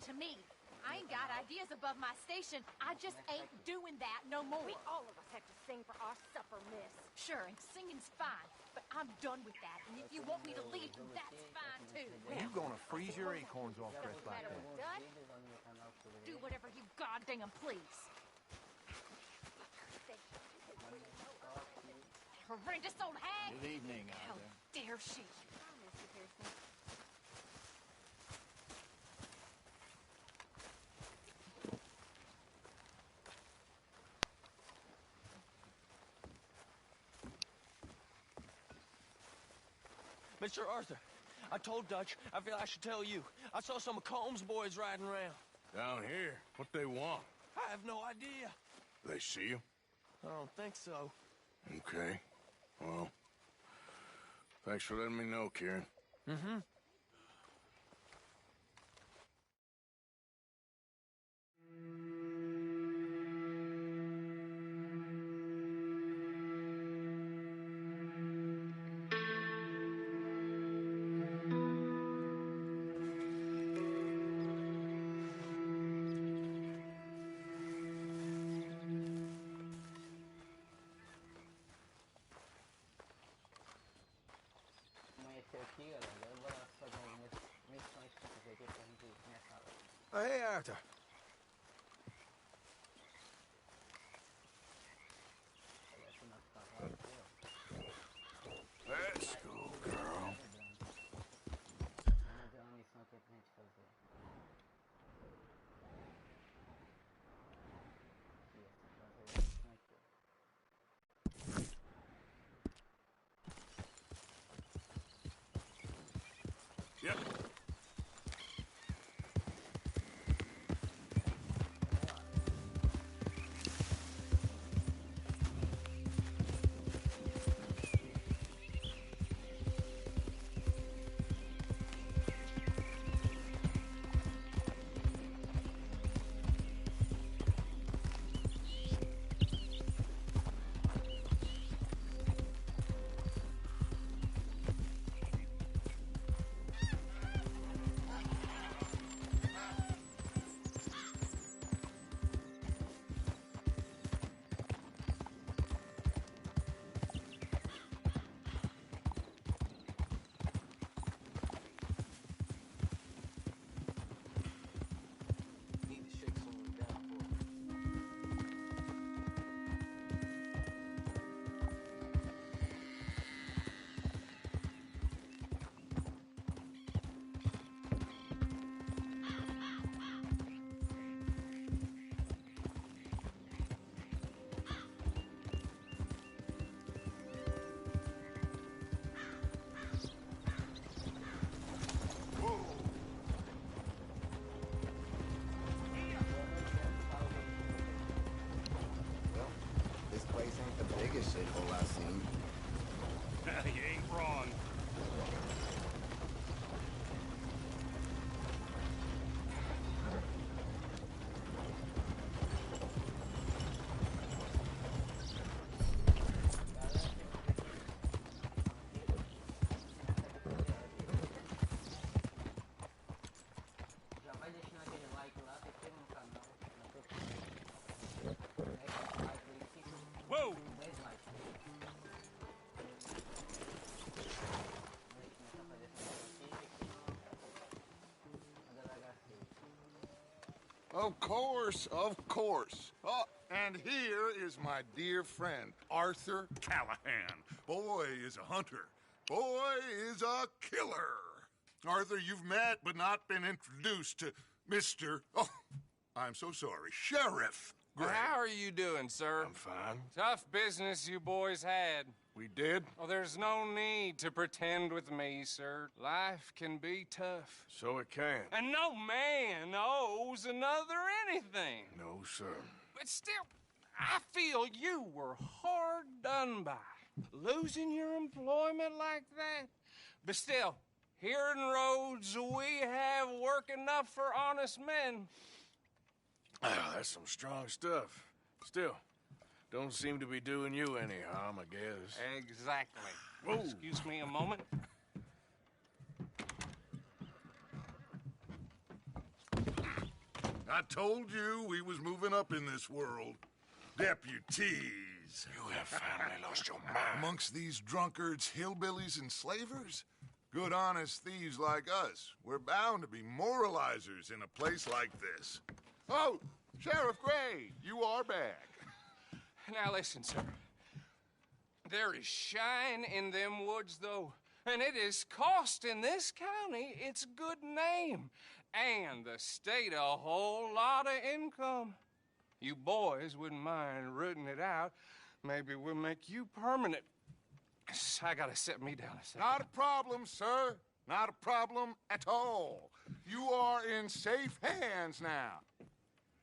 to me. I ain't got ideas above my station. I just ain't doing that no more. We all of us have to sing for our supper, miss. Sure, and singing's fine, but I'm done with that. And if you want me to leave, that's fine too. You gonna freeze your acorns off dressed like that? Done? Do whatever you goddamn please. Horrendous old hag! Good evening, How Arthur. dare she? Mr. Arthur, I told Dutch I feel I should tell you. I saw some of Combs' boys riding around. Down here? What they want? I have no idea. They see you? I don't think so. Okay. Well, thanks for letting me know, Kieran. Mm-hmm. Oh, hey, Arthur. Let's go, girl. Yep. This place ain't the biggest shithole I've seen. You ain't wrong. Whoa! Of course, of course. Oh, and here is my dear friend, Arthur Callahan. Boy is a hunter. Boy is a killer. Arthur, you've met but not been introduced to Mr. Oh, I'm so sorry, Sheriff Gray. How are you doing, sir? I'm fine. Tough business you boys had. We did? Oh, there's no need to pretend with me, sir. Life can be tough. So it can. And no man owes another anything. No, sir. But still, I feel you were hard done by. Losing your employment like that. But still, here in Rhodes, we have work enough for honest men. Ah, that's some strong stuff. Still, don't seem to be doing you any harm, I guess. Exactly. Whoa. Excuse me a moment. I told you we was moving up in this world. Deputies. You have finally lost your mind. Amongst these drunkards, hillbillies, and slavers? Good, honest thieves like us. We're bound to be moralizers in a place like this. Oh, Sheriff Gray, you are back. Now listen, sir. There is shine in them woods, though, and it is costing this county its good name and the state a whole lot of income. You boys wouldn't mind rooting it out. Maybe we'll make you permanent. I gotta sit me down a second. Not a problem, sir. Not a problem at all. You are in safe hands now.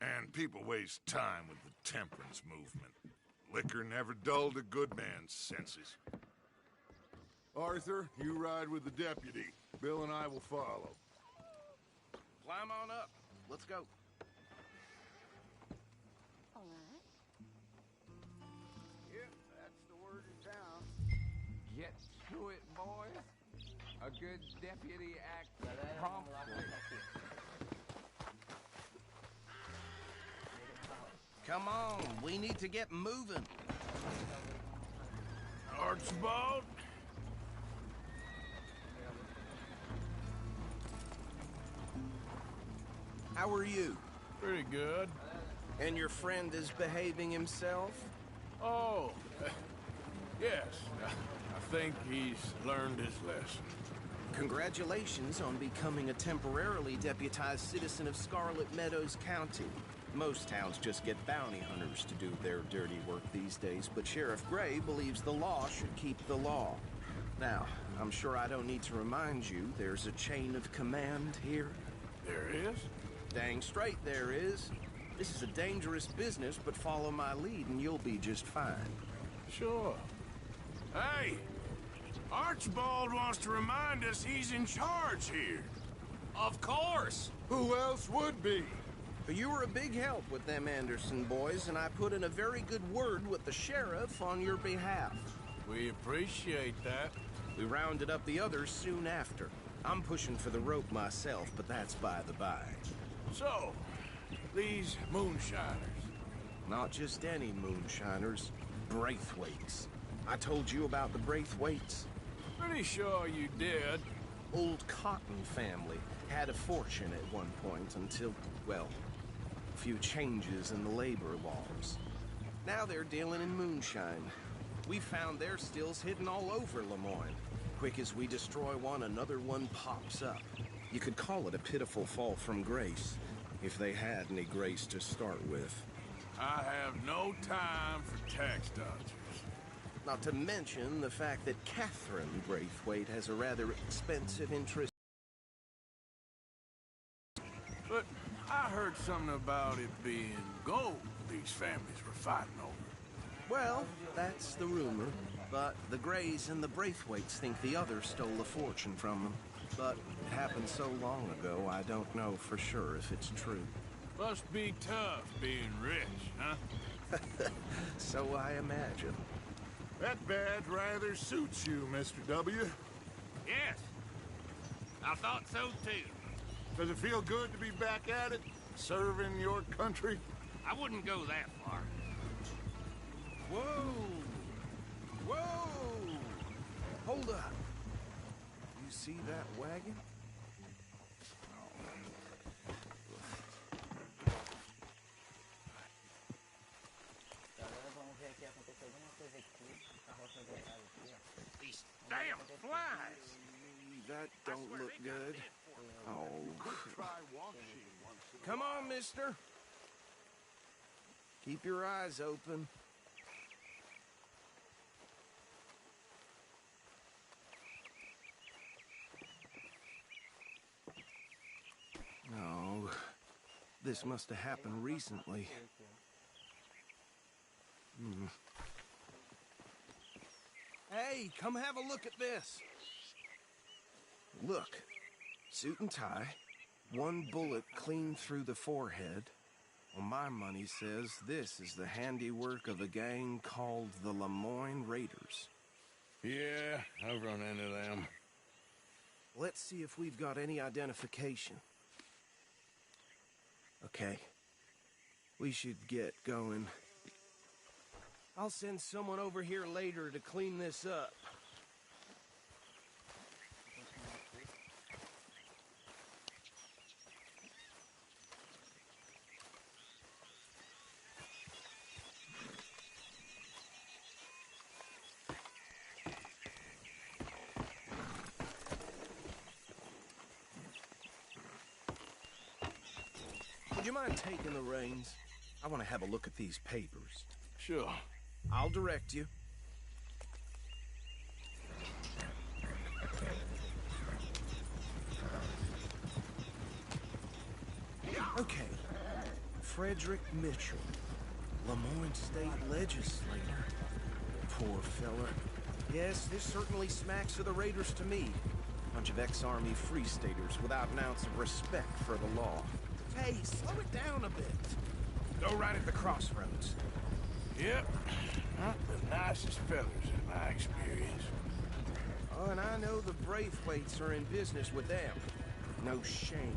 And people waste time with the temperance movement. Liquor never dulled a good man's senses. Arthur, you ride with the deputy. Bill and I will follow. Climb on up. Let's go. All right. Yep, that's the word in town. Get to it, boys. A good deputy acts promptly. Come on, we need to get moving. Archibald? How are you? Pretty good. And your friend is behaving himself? Oh, yes. I think he's learned his lesson. Congratulations on becoming a temporarily deputized citizen of Scarlet Meadows County. Most towns just get bounty hunters to do their dirty work these days, but Sheriff Gray believes the law should keep the law. Now, I'm sure I don't need to remind you there's a chain of command here. There is? Dang straight there is. This is a dangerous business, but follow my lead and you'll be just fine. Sure. Hey! Archibald wants to remind us he's in charge here. Of course. Who else would be? You were a big help with them Anderson boys, and I put in a very good word with the sheriff on your behalf. We appreciate that. We rounded up the others soon after. I'm pushing for the rope myself, but that's by the by. So, these moonshiners. Not just any moonshiners, Braithwaites. I told you about the Braithwaites. Pretty sure you did. Old Cotton family had a fortune at one point until, well, a few changes in the labor laws. Now they're dealing in moonshine. We found their stills hidden all over Lemoyne. Quick as we destroy one, another one pops up. You could call it a pitiful fall from grace, if they had any grace to start with. I have no time for tax dodgers. Not to mention the fact that Catherine Braithwaite has a rather expensive interest. But I heard something about it being gold these families were fighting over. Well, that's the rumor. But the Grays and the Braithwaites think the others stole a fortune from them. But it happened so long ago, I don't know for sure if it's true. Must be tough being rich, huh? So I imagine. That badge rather suits you, Mr. W. Yes. I thought so, too. Does it feel good to be back at it? Serving your country? I wouldn't go that far. Whoa! Whoa! Hold up. You see that wagon? These damn flies! That don't look good. Oh. Come on, mister. Keep your eyes open. No. This must have happened recently. Hey, come have a look at this. Look. Suit and tie. One bullet clean through the forehead. Well, my money says this is the handiwork of a gang called the Lemoyne Raiders. Yeah, I've run into them. Let's see if we've got any identification. Okay. We should get going. I'll send someone over here later to clean this up. Would you mind taking the reins? I want to have a look at these papers. Sure. I'll direct you. Okay. Frederick Mitchell, Lemoyne State Legislator. Poor fella. Yes, this certainly smacks of the Raiders to me. Bunch of ex-Army Free Staters without an ounce of respect for the law. Hey, slow it down a bit. Go right at the crossroads. Yep. Not the nicest fellas in my experience. Oh, and I know the Braithwaites are in business with them. No shame.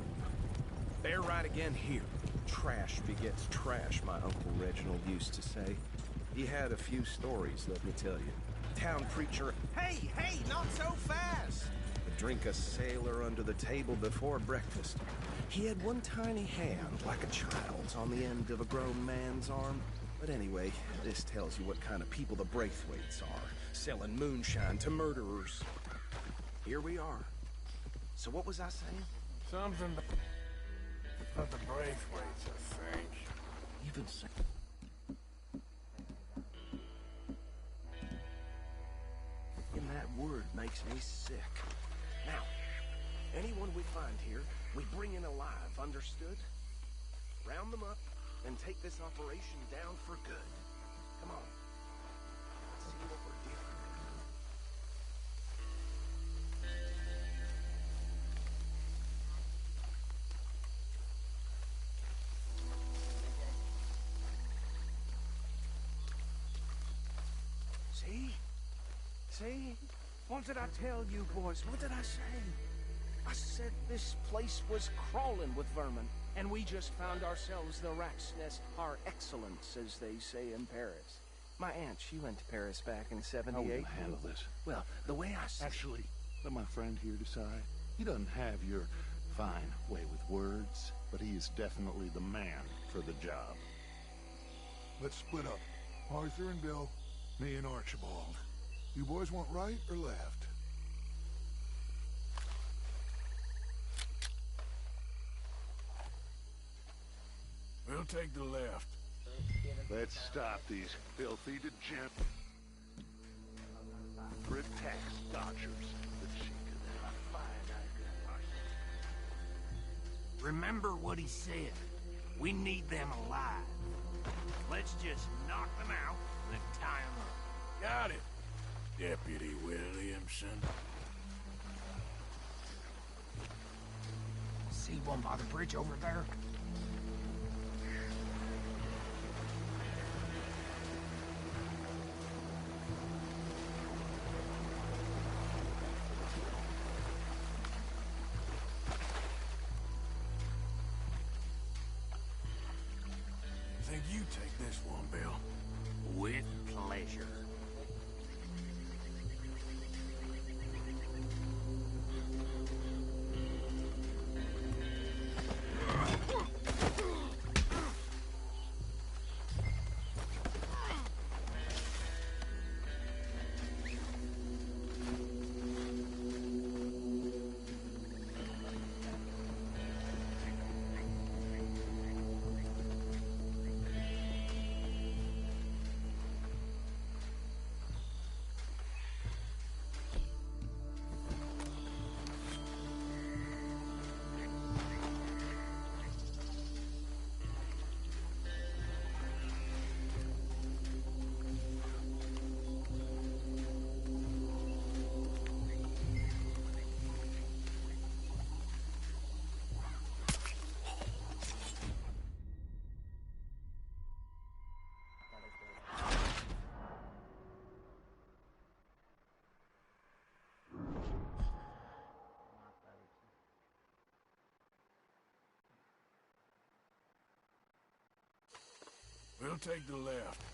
They're right again here. Trash begets trash, my Uncle Reginald used to say. He had a few stories, let me tell you. Town preacher, hey, not so fast! Would drink a sailor under the table before breakfast. He had one tiny hand, like a child's, on the end of a grown man's arm. But anyway, this tells you what kind of people the Braithwaites are, selling moonshine to murderers. Here we are. So what was I saying? Something about the Braithwaites, I think. Even so. And that word makes me sick. Now, anyone we find here, we bring in alive, understood? Round them up and take this operation down for good. Come on. Let's see what we're dealing with. See? What did I tell you, boys? What did I say? I said this place was crawling with vermin, and we just found ourselves the rat's nest par excellence, as they say in Paris. My aunt, she went to Paris back in '78. How are we gonna handle this? Well, the way I see Actually, let my friend here decide. He doesn't have your fine way with words, but he is definitely the man for the job. Let's split up. Arthur and Bill, me and Archibald. You boys want right or left? We'll take the left. Let's stop these filthy degenerates. Tax dodgers. Remember what he said. We need them alive. Let's just knock them out and tie them up. Got it, Deputy Williamson. See one by the bridge over there? Think you take this one, Bill. With pleasure. We'll take the left.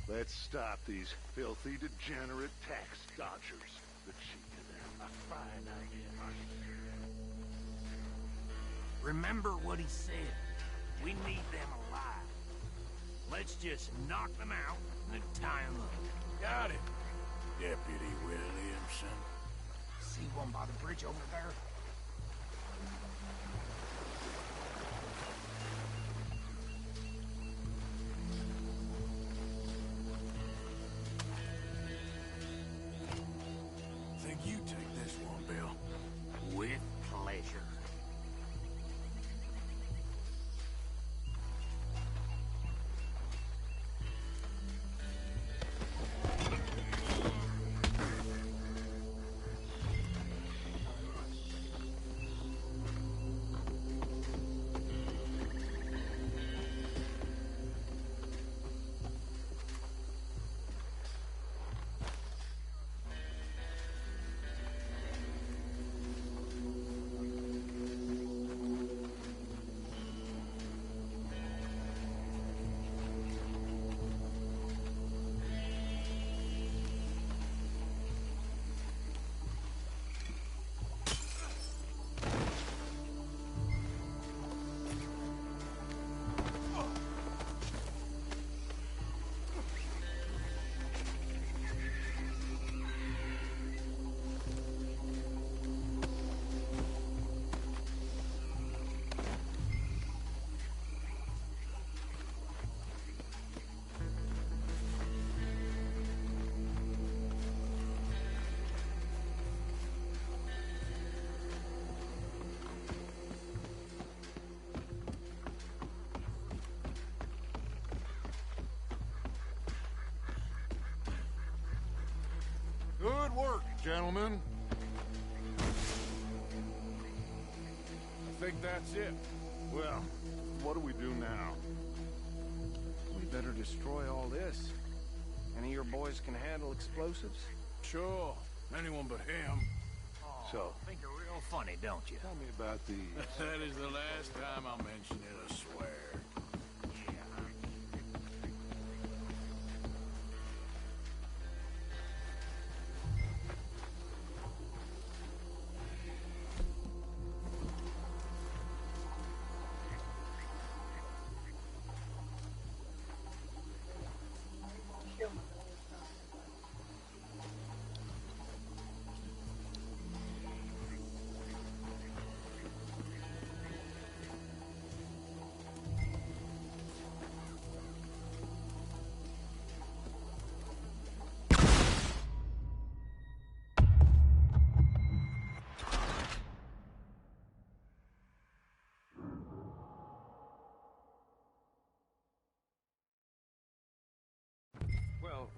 Let's stop these filthy, degenerate tax dodgers. The cheek of them. A fine idea. Remember what he said. We need them alive. Let's just knock them out and then tie them up. Got it. Deputy Williamson. See one by the bridge over there? Think you take this one, Bill. With pleasure. Good work, gentlemen. I think that's it. Well, what do we do now? We better destroy all this. Any of your boys can handle explosives? Sure. Anyone but him. So, Think you're real funny, don't you? tell me about these. That is the last time I'll mention it, I swear. Well,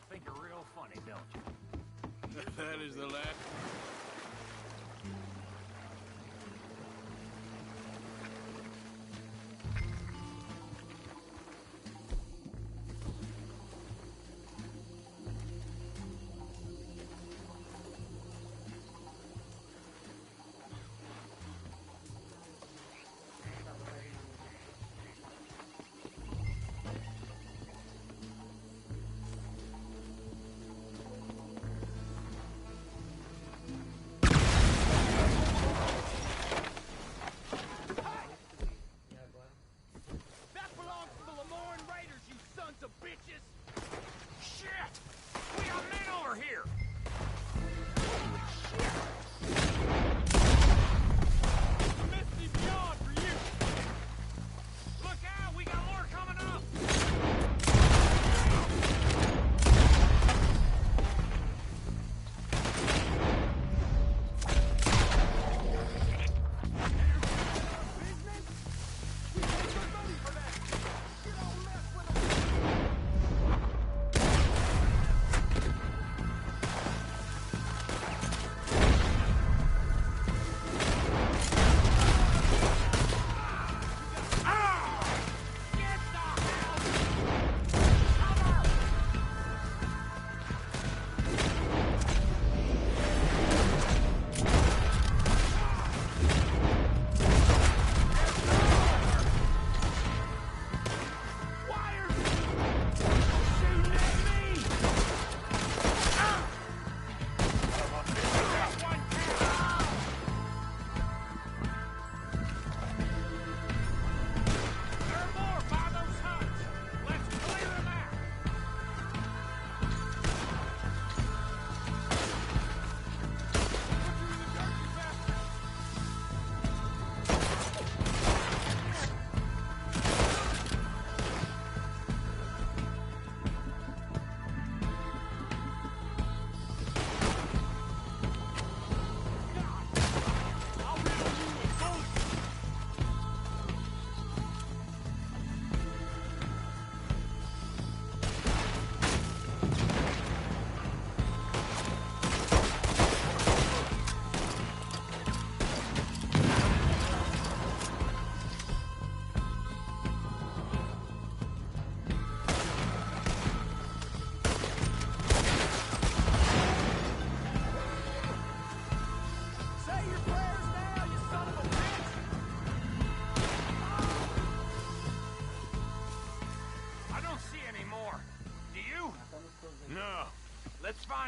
Think you're real funny, don't you? That is the last...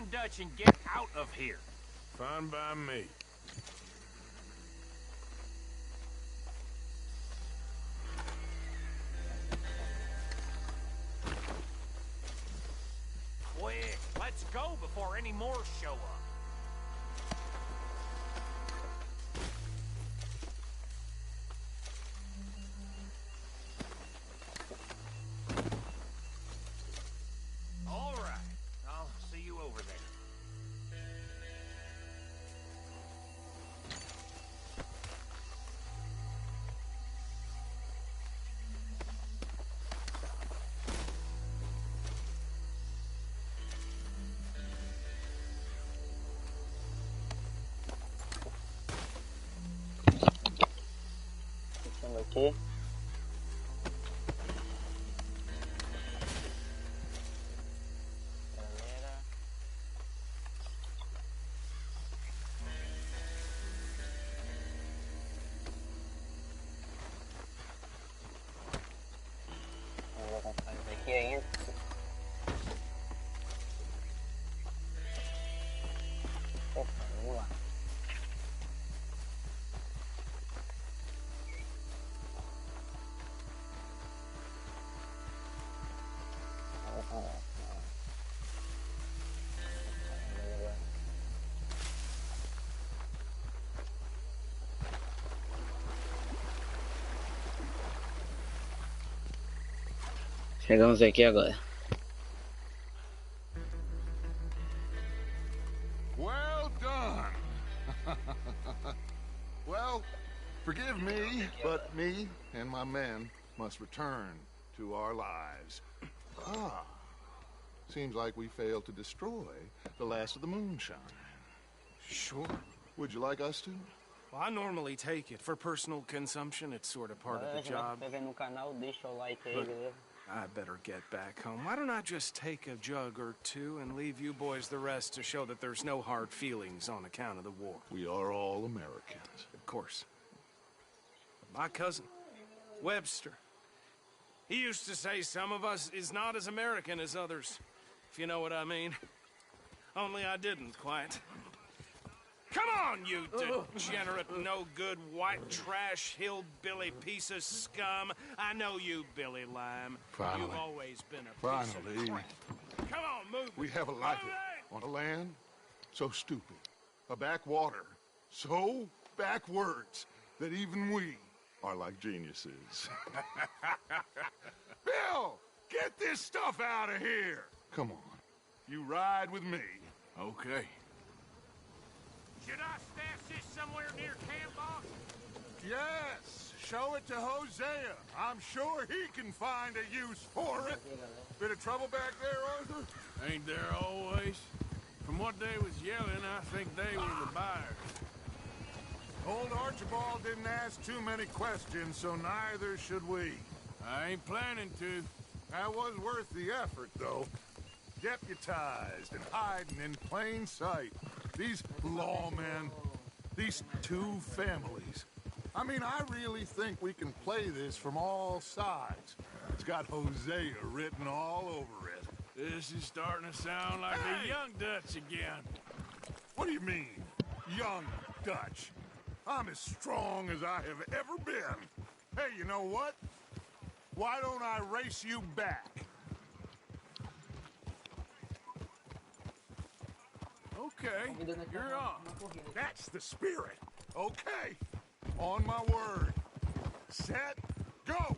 find Dutch and get out of here. Fine by me. Quick, let's go before any more show up. All right, I'll see you over there. Aqui. Vou comprar isso aqui ainda. Opa, vamos lá. Chegamos aqui agora. Well done. Well, forgive me, but me and my men must return to our lives. Ah, seems like we failed to destroy the last of the moonshine. Sure. Would you like us to? Well, I normally take it. For personal consumption, it's sort of part of the job. But I better get back home. Why don't I just take a jug or two and leave you boys the rest to show that there's no hard feelings on account of the war? We are all Americans. Of course. My cousin, Webster, he used to say some of us is not as American as others, if you know what I mean. Only I didn't quite. Come on, you degenerate, no-good, white trash, hillbilly piece of scum. I know you, Billy Lime. Finally. You've always been a piece of crap. Come on, move. We have a life on a land so stupid, a backwater so backwards that even we are like geniuses. Bill, get this stuff out of here. Come on, you ride with me. Okay. Should I stash this somewhere near camp, boss? Yes, show it to Hosea. I'm sure he can find a use for it. Bit of trouble back there, Arthur? Ain't there always? From what they was yelling, I think they were the buyers. Old Archibald didn't ask too many questions, so neither should we. I ain't planning to. That was worth the effort, though. Deputized and hiding in plain sight. These lawmen, these two families. I mean, I really think we can play this from all sides. It's got Hosea written all over it. This is starting to sound like the young Dutch again. What do you mean, young Dutch? I'm as strong as I have ever been. Hey, you know what? Why don't I race you back? Okay, you're on. That's the spirit. Okay, on my word. Set, go!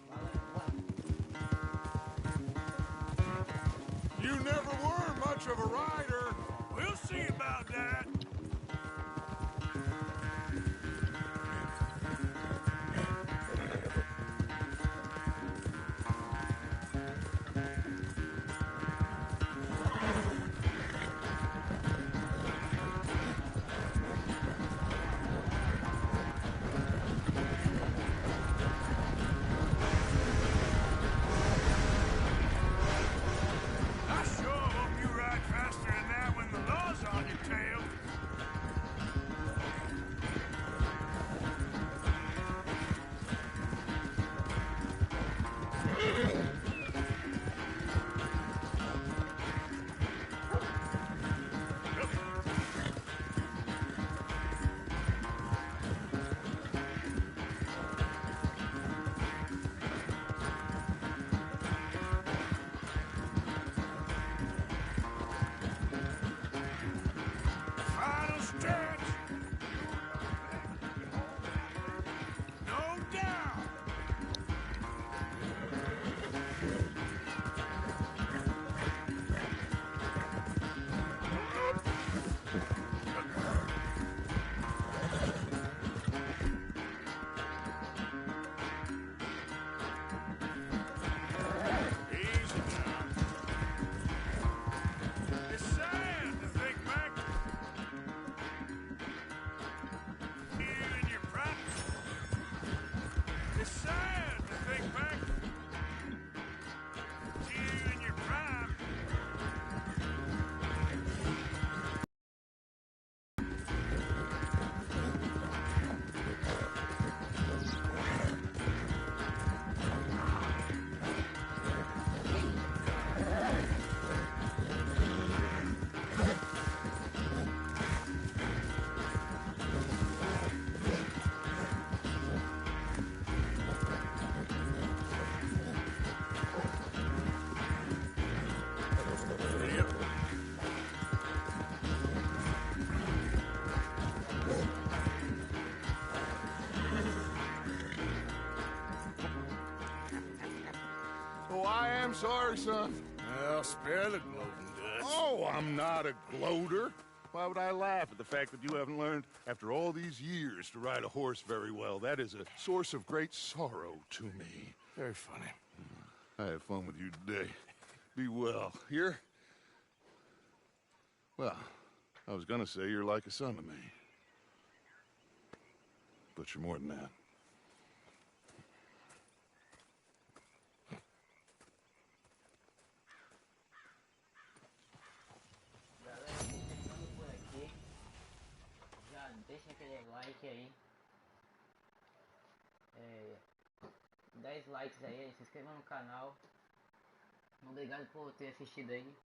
You never were much of a rider. We'll see about that. It's sad to think back to you in your prime. Oh, I am sorry, son. Well, spare the gloating, Dutch. Oh, I'm not a gloater. Why would I laugh at the fact that you haven't learned, after all these years, to ride a horse very well? That is a source of great sorrow to me. Very funny. I had fun with you today. Be well. Here? Well, I was gonna say you're like a son to me. But you're more than that. Deixa aquele like aí. 10 likes aí, se inscreva no canal. Obrigado por ter assistido aí.